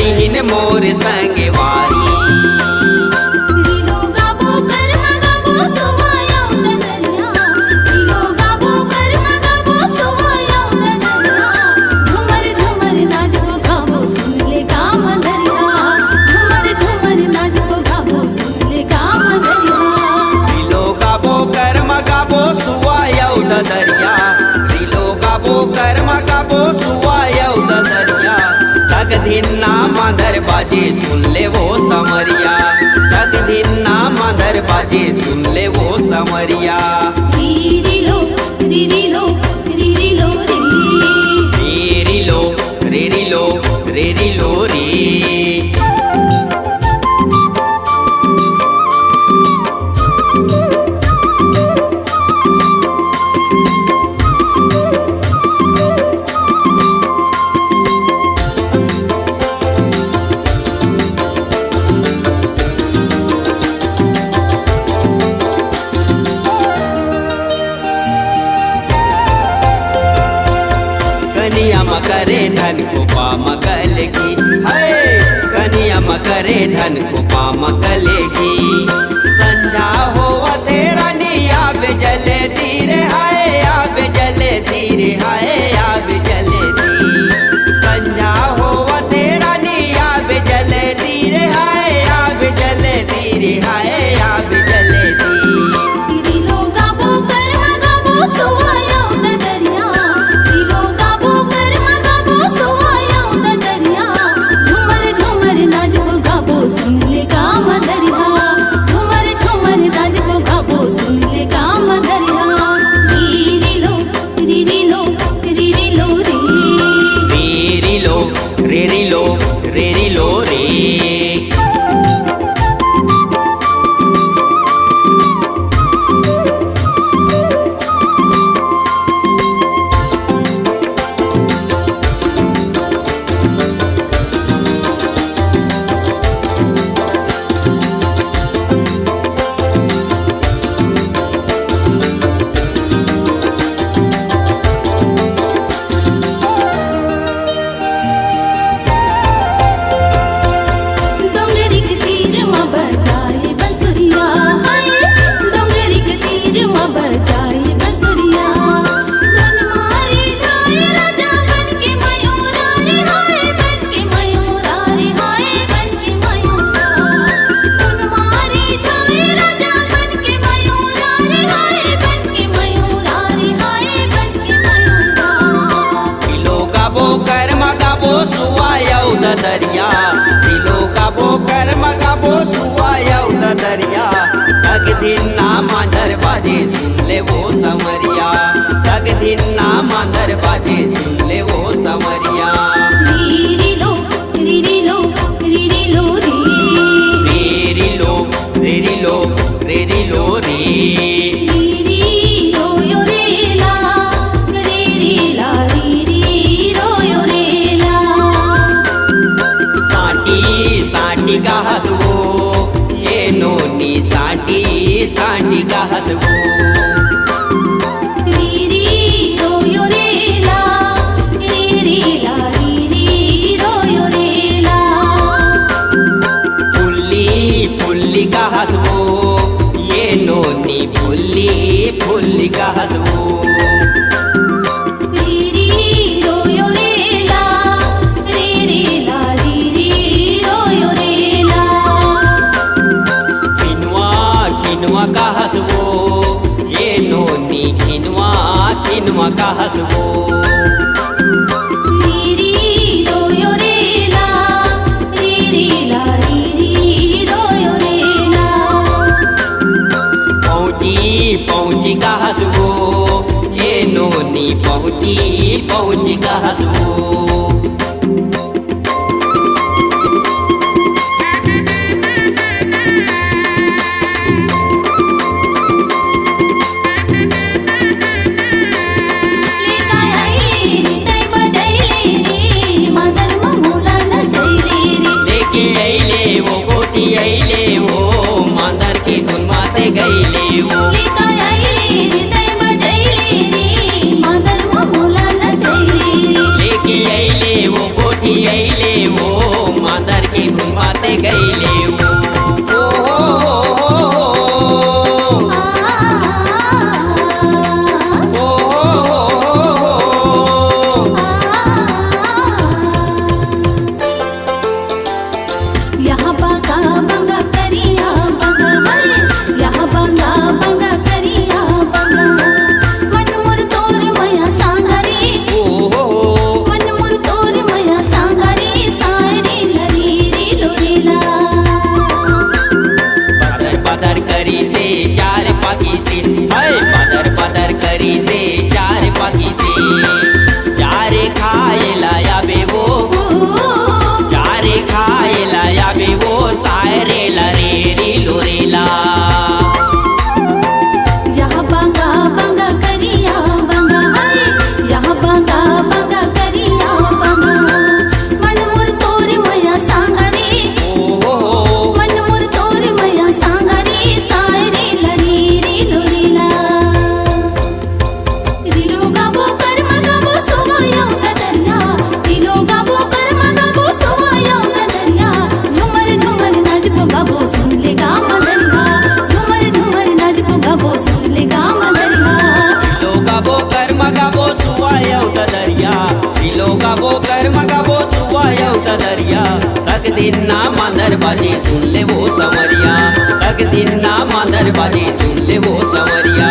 अहिन मोर संगवारी। दरिया दिलो गाबो कर्मा गाबो सुवायौ दरिया तक दिन ना मांदर बाजे सुन ले वो समरिया। तक दिन ना मांदर बाजे सुन ले वो समरिया। रीरी लो रीरी लो रीरी लो रे रीरी लो रीरी लो रीरी लो रे। कनिया मकरे धन को पामकल की है। कनिया मकरे धन को पामकल की। संझा हो तेरा निया जले धीरे हाय आब जले धीरे हाय आब जले धी। संझा हो तेरा निया जले धीरे हाय आब जले धीरे हाय आब जले धी। सुन ले काम दरिया झूमर झूमर नाचबो गाबो सुन ले काम दरिया। रीरी लो रीरी लो रीरी लो रे रीरी लो रीरी लो रीरी लो रे। दरिया दिलो गाबो कर्मा गाबो सुवायौ दरिया तक दिन ना मांदर बाजे सुन ले वो समरिया। तक दिन ना मांदर बाजे सुन ले वो समरिया। रीरी लो रीरी लो रीरी लो रे रीरी लो रीरी लो रीरी लो रे। साटी का हसवो ये नोनी साटी साटी का हसवो। रीरी रोयो रेला रीरी ला रीरी रोयो रेला। फुल्ली फुल्ली का हसवो ये नोनी फुल्ली फुल्ली का हसवो। का हसवो ये नोनी खिनवा खिनवा का हसवो। रीरी रोयो रेला रीरी ला रीरी रोयो रेला। पहुँची पहुँची का हसवो ये नोनी पहुँची पहुँची का हसवो। अइले वो मांदर की धुन माते गईले वो। लेका आइले रे तै बजैले रे मांदर मोला न जइले रे। लेके बंगा करिया बंगा यहाँ बंगा बंगा करिया बंगा मन मोर तोर मया सांगारी मन मोर तोर मया सांगारी सारी लरी री लोरेला बदर बदर करी से चार पाकी से हाय बदर बदर करी से चार पाकी से चारे खाए लाया बे वो चारे खाए लाया बे वो सायरे लरे री लोरेला यहाँ बंगा बंगा करिया बंगा यहाँ बंगा बंगा करिया बंगा मन मोर तोर मया सांगारी मन मोर तोर मया सांगारी सायरे लरी री लोरेला रिलो गाबो कर्म गाबो सोवाया दरिया रिलो गाबो कर्म गाबो सोवाया दरिया झुमर झुमर नाच को गाबो सुन ले गाम दरिया झुमर झुमर नाच को गाबो सुन ले गाम दरिया लो गाबो कर्म गाबो सुवायो दरिया लो गाबो कर्म गाबो सुवायो दरिया तक दिन ना मांदर बाजी सुन ले वो समरिया तक दिन ना मांदर बाजी सुन ले वो समरिया